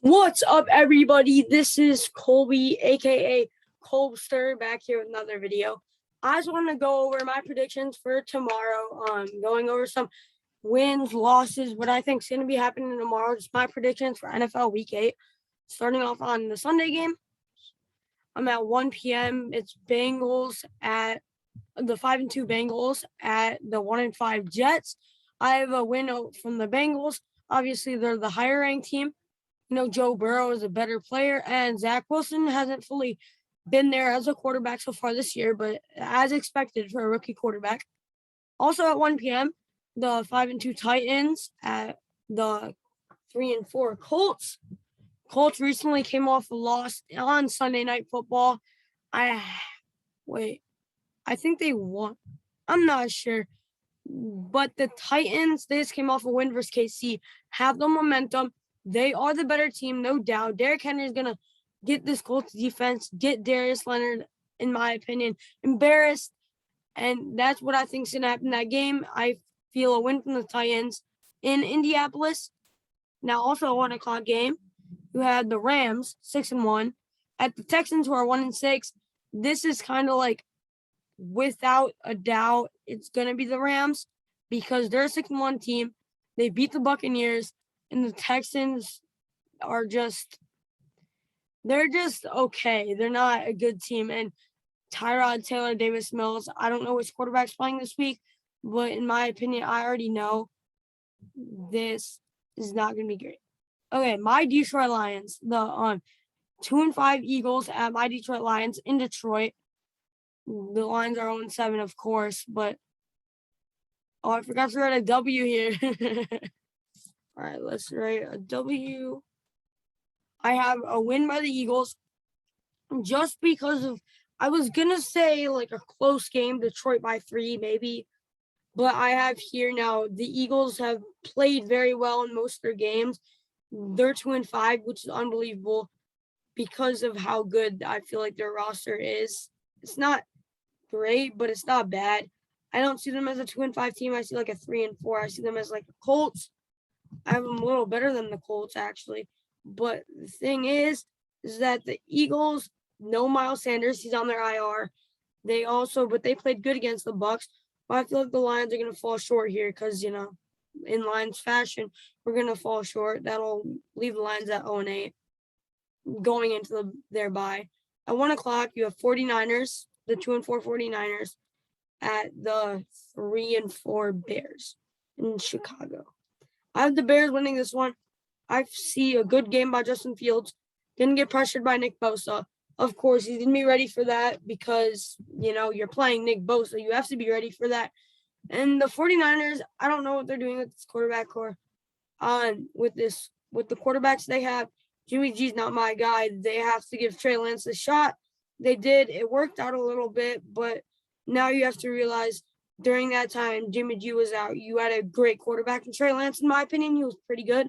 What's up, everybody? This is Colby, aka Colbster, back here with another video. I just want to go over my predictions for tomorrow. Going over some wins, losses, what I think is going to be happening tomorrow. Just my predictions for NFL Week 8. Starting off on the Sunday game, I'm at 1 p.m. It's Bengals at the 5-2 Bengals at the 1-5 Jets. I have a win from the Bengals. Obviously, they're the higher ranked team. Joe Burrow is a better player, and Zach Wilson hasn't fully been there as a quarterback so far this year, but as expected for a rookie quarterback. Also at 1 p.m., the 5-2 Titans at the 3-4 Colts. Colts recently came off a loss on Sunday Night Football. I think they won. I'm not sure. But the Titans, they just came off a win versus KC, have the momentum. They are the better team, no doubt. Derrick Henry is going to get this Colts defense, get Darius Leonard, in my opinion, embarrassed. And that's what I think is going to happen in that game. I feel a win from the Titans in Indianapolis. Now, also a 1 o'clock game, you had the Rams, 6-1, at the Texans, who are 1-6. This is kind of like, without a doubt, it's going to be the Rams because they're a 6-1 team. They beat the Buccaneers, and the Texans are they're just okay. They're not a good team. And Tyrod Taylor, Davis Mills, I don't know which quarterback's playing this week, but in my opinion, I already know this is not going to be great. Okay, my Detroit Lions, the 2-5 Eagles at my Detroit Lions in Detroit. The Lions are 0-7, of course, but I forgot to write a W here. All right, let's write a W. I have a win by the Eagles just because of, I was going to say like a close game, Detroit by 3 maybe, but I have here now the Eagles have played very well in most of their games. They're 2-5, which is unbelievable because of how good I feel like their roster is. It's not great, but it's not bad. I don't see them as a 2-5 team. I see like a 3-4. I see them as like the Colts. I have them a little better than the Colts, actually. But the thing is that the Eagles, no Miles Sanders, he's on their IR. But they played good against the Bucs. But I feel like the Lions are going to fall short here because, in Lions fashion, we're going to fall short. That'll leave the Lions at 0-8 going into their bye. At 1 o'clock, you have 49ers, the 2-4 49ers, at the 3-4 Bears in Chicago. I have the Bears winning this one. I see a good game by Justin Fields. Didn't get pressured by Nick Bosa. Of course, he's going to be ready for that because, you're playing Nick Bosa. You have to be ready for that. And the 49ers, I don't know what they're doing with this quarterback core. With the quarterbacks they have, Jimmy G's not my guy. They have to give Trey Lance a shot. They did. It worked out a little bit, but now you have to realize during that time Jimmy G was out. You had a great quarterback in Trey Lance, in my opinion. He was pretty good.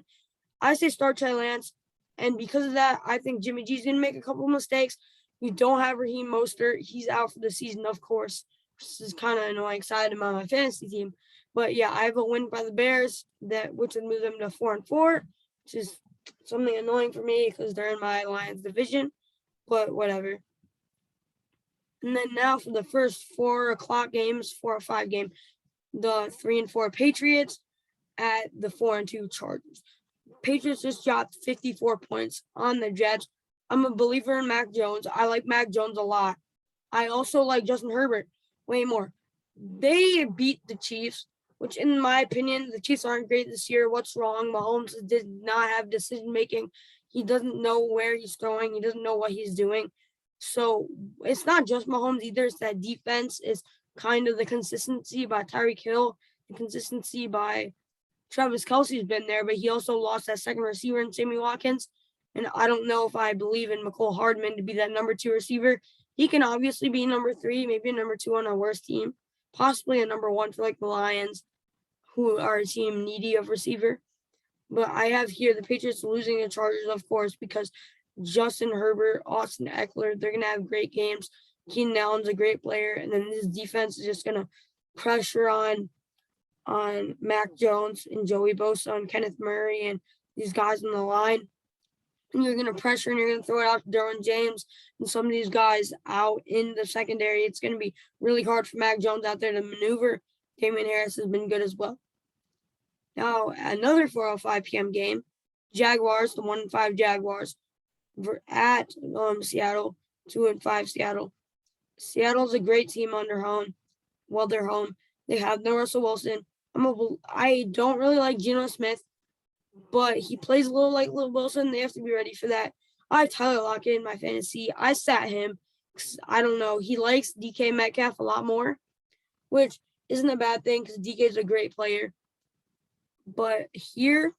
I say start Trey Lance, and because of that, I think Jimmy G's going to make a couple of mistakes. You don't have Raheem Mostert. He's out for the season, of course. This is kind of annoying side of my fantasy team. But yeah, I have a win by the Bears which would move them to 4-4, which is something annoying for me because they're in my Lions division, but whatever. And then now for the first 4 o'clock games, 4 or 5 game, the 3-4 Patriots at the 4-2 Chargers. Patriots just dropped 54 points on the Jets. I'm a believer in Mac Jones. I like Mac Jones a lot. I also like Justin Herbert way more. They beat the Chiefs, which in my opinion, the Chiefs aren't great this year. What's wrong? Mahomes did not have decision making. He doesn't know where he's throwing. He doesn't know what he's doing. So it's not just Mahomes either. It's that defense is kind of the consistency by Tyreek Hill, the consistency by Travis Kelce's been there, but he also lost that second receiver in Sammy Watkins. And I don't know if I believe in McCole Hardman to be that number 2 receiver. He can obviously be number 3, maybe a number 2 on a worse team, possibly a number 1 for like the Lions, who are a team needy of receiver. But I have here the Patriots losing the Chargers, of course, because Justin Herbert, Austin Eckler, they're going to have great games. Keenan Allen's a great player. And then this defense is just going to pressure on Mac Jones and Joey Bosa and Kenneth Murray and these guys on the line. and you're going to pressure and you're going to throw it out to Derwin James and some of these guys out in the secondary, it's going to be really hard for Mac Jones out there to maneuver. Damien Harris has been good as well. Now, another 4:05 p.m. game, Jaguars, the 1-5 Jaguars, at Seattle, 2-5 Seattle. Seattle's a great team under home. Well, they're home. They have no Russell Wilson. I don't really like Geno Smith, but he plays a little like Will Wilson. They have to be ready for that. I have Tyler Lockett in my fantasy. I sat him because I don't know. He likes DK Metcalf a lot more, which isn't a bad thing because DK is a great player. But here,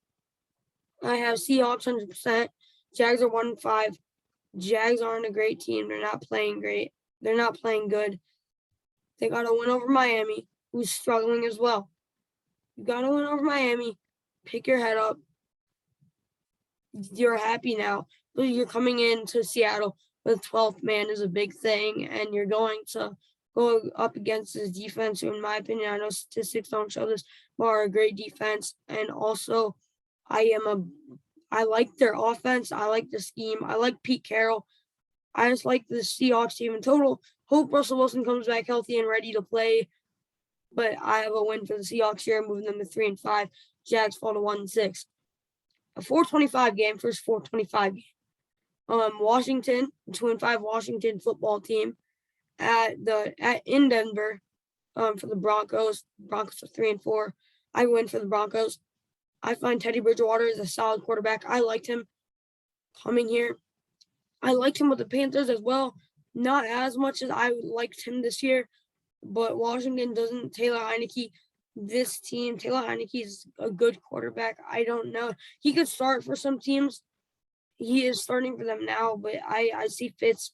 I have Seahawks 100%. Jags are 1-5. Jags aren't a great team. They're not playing great. They're not playing good. They got to win over Miami, who's struggling as well. You got to win over Miami. Pick your head up. You're happy now. You're coming into Seattle with 12th man is a big thing, and you're going to go up against this defense, who, in my opinion, I know statistics don't show this, but are a great defense. And also, I like their offense. I like the scheme. I like Pete Carroll. I just like the Seahawks team in total. Hope Russell Wilson comes back healthy and ready to play. But I have a win for the Seahawks here, moving them to 3-5. Jags fall to 1-6. A 4:25 game, first 4:25 game. Washington, 2-5 Washington football team in Denver. For the Broncos. Broncos are 3-4. I win for the Broncos. I find Teddy Bridgewater is a solid quarterback. I liked him coming here. I liked him with the Panthers as well. Not as much as I liked him this year, but Washington doesn't. Taylor Heinicke, this team, Taylor Heinicke is a good quarterback. I don't know. He could start for some teams. He is starting for them now, but I see Fitzpatrick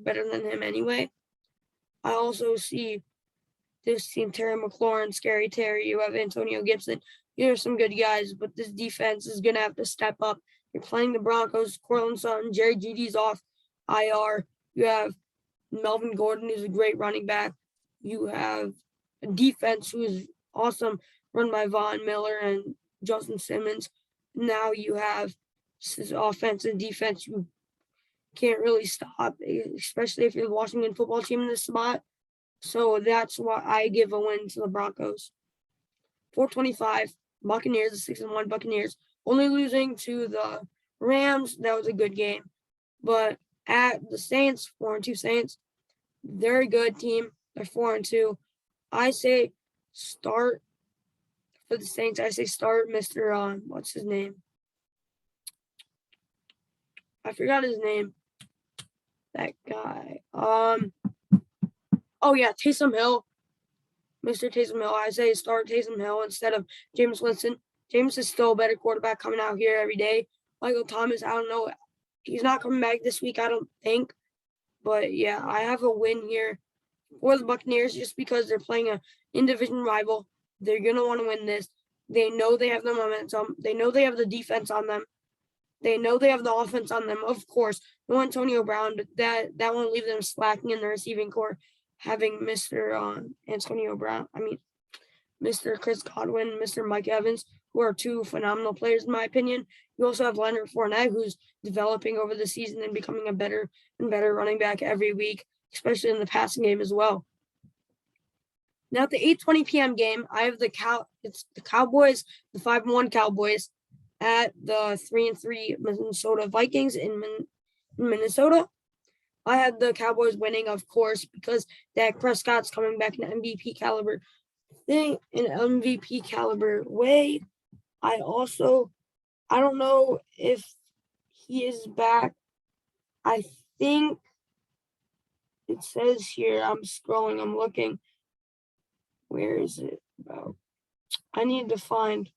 better than him anyway. I also see this team, Terry McLaurin, Scary Terry. You have Antonio Gibson. You have some good guys, but this defense is going to have to step up. You're playing the Broncos, Courtland Sutton, Jerry Jeudy's off IR. You have Melvin Gordon, who's a great running back. You have a defense who is awesome, run by Von Miller and Justin Simmons. Now you have this offense and defense you can't really stop, especially if you're the Washington football team in this spot. So that's why I give a win to the Broncos. 4:25, Buccaneers, the 6-1 Buccaneers, only losing to the Rams. That was a good game. But at the Saints, 4-2 Saints, they're a good team. They're 4-2. I say start for the Saints. I say start Mr. What's his name? I forgot his name. That guy. Oh yeah, Taysom Hill. Mr. Taysom Hill. I say start Taysom Hill instead of Jameis Winston. Jameis is still a better quarterback coming out here every day. Michael Thomas, I don't know. He's not coming back this week, I don't think. But yeah, I have a win here for the Buccaneers just because they're playing an in-division rival. They're going to want to win this. They know they have the momentum. They know they have the defense on them. They know they have the offense on them. Of course, no Antonio Brown, but that won't leave them slacking in the receiving corps. Having Mr. Antonio Brown, Mr. Chris Godwin, Mr. Mike Evans, who are two phenomenal players in my opinion. You also have Leonard Fournette, who's developing over the season and becoming a better and better running back every week, especially in the passing game as well. Now at the 8:20 p.m. game, I have the Cowboys, the 5-1 Cowboys, at the 3-3 Minnesota Vikings in Minnesota. I had the Cowboys winning, of course, because Dak Prescott's coming back in an MVP caliber way. I don't know if he is back. I think it says here, I'm scrolling, I'm looking. Where is it about? I need to find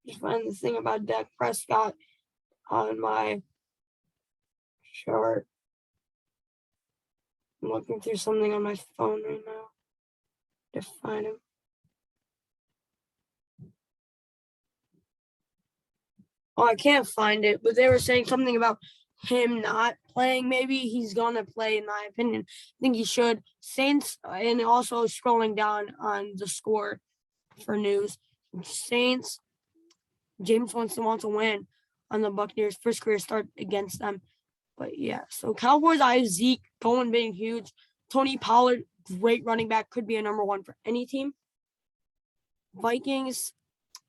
the thing about Dak Prescott on my chart. I'm looking through something on my phone right now to find him. Oh, I can't find it, but they were saying something about him not playing. Maybe he's going to play, in my opinion. I think he should. Saints, and also scrolling down on the score for news. Saints James Winston wants to win on the Buccaneers' first career start against them. But yeah, so Cowboys, I have Zeke going being huge. Tony Pollard, great running back, could be a number one for any team. Vikings,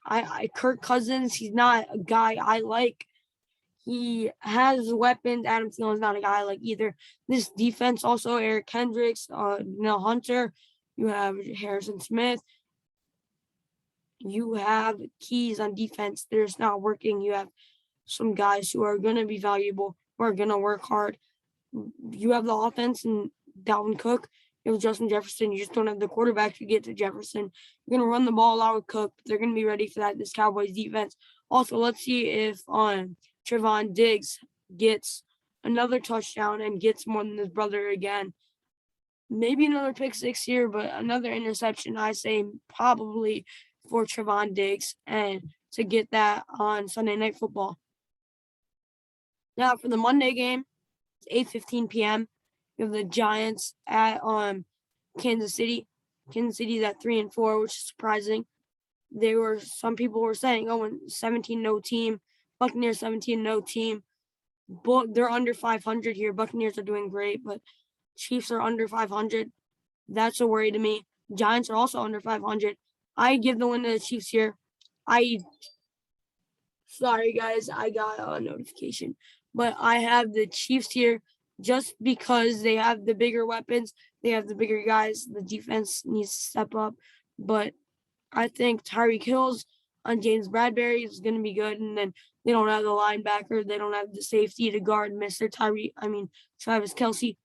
I Kirk Cousins, he's not a guy I like. He has weapons. Adam Thielen's not a guy I like either. This defense also, Eric Kendricks, Neil Hunter, you have Harrison Smith, you have keys on defense. There's not working. You have some guys who are going to be valuable, who are going to work hard. You have the offense and Dalvin Cook. You have Justin Jefferson. You just don't have the quarterback to get to Jefferson. You're going to run the ball out with Cook. They're going to be ready for that, this Cowboys defense. Also, let's see if Trevon Diggs gets another touchdown and gets more than his brother again. Maybe another pick six here, but another interception, I say probably for Trevon Diggs and to get that on Sunday Night Football. Now for the Monday game, it's 8:15 p.m. You have the Giants at Kansas City. Kansas City's at 3-4, which is surprising. Some people were saying, oh, 17-0 team, Buccaneers 17-0 team. But they're under 500 here. Buccaneers are doing great, but Chiefs are under 500. That's a worry to me. Giants are also under 500. I give the win to the Chiefs here. Sorry guys, I got a notification, but I have the Chiefs here just because they have the bigger weapons, they have the bigger guys. The defense needs to step up, but I think Tyreek Hill's on James Bradbury is going to be good, and then they don't have the linebacker, they don't have the safety to guard Travis Kelce.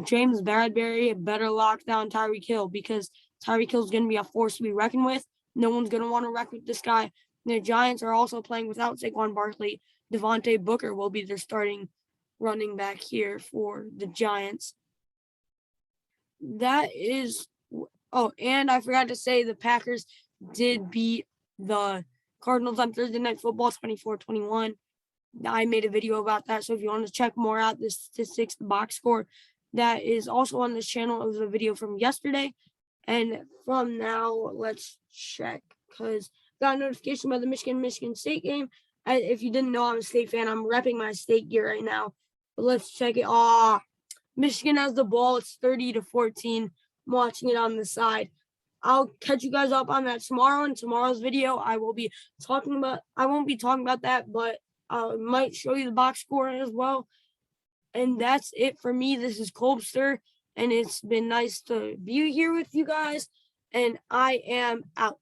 James Bradbury better lock down Tyreek Hill because Tyreek Hill is going to be a force to be reckoned with. No one's going to want to wreck with this guy. The Giants are also playing without Saquon Barkley. Devontae Booker will be their starting running back here for the Giants. That is, and I forgot to say the Packers did beat the Cardinals on Thursday Night Football 24-21. I made a video about that, so if you want to check more out, the statistics, the box score, that is also on this channel. It was a video from yesterday. And from now, let's check, because got a notification about the Michigan State game. If you didn't know, I'm a State fan. I'm repping my State gear right now. But let's check it. Michigan has the ball. It's 30-14. I'm watching it on the side. I'll catch you guys up on that tomorrow. In tomorrow's video, I won't be talking about that, but I might show you the box score as well. And that's it for me. This is Colbster, and it's been nice to be here with you guys. And I am out.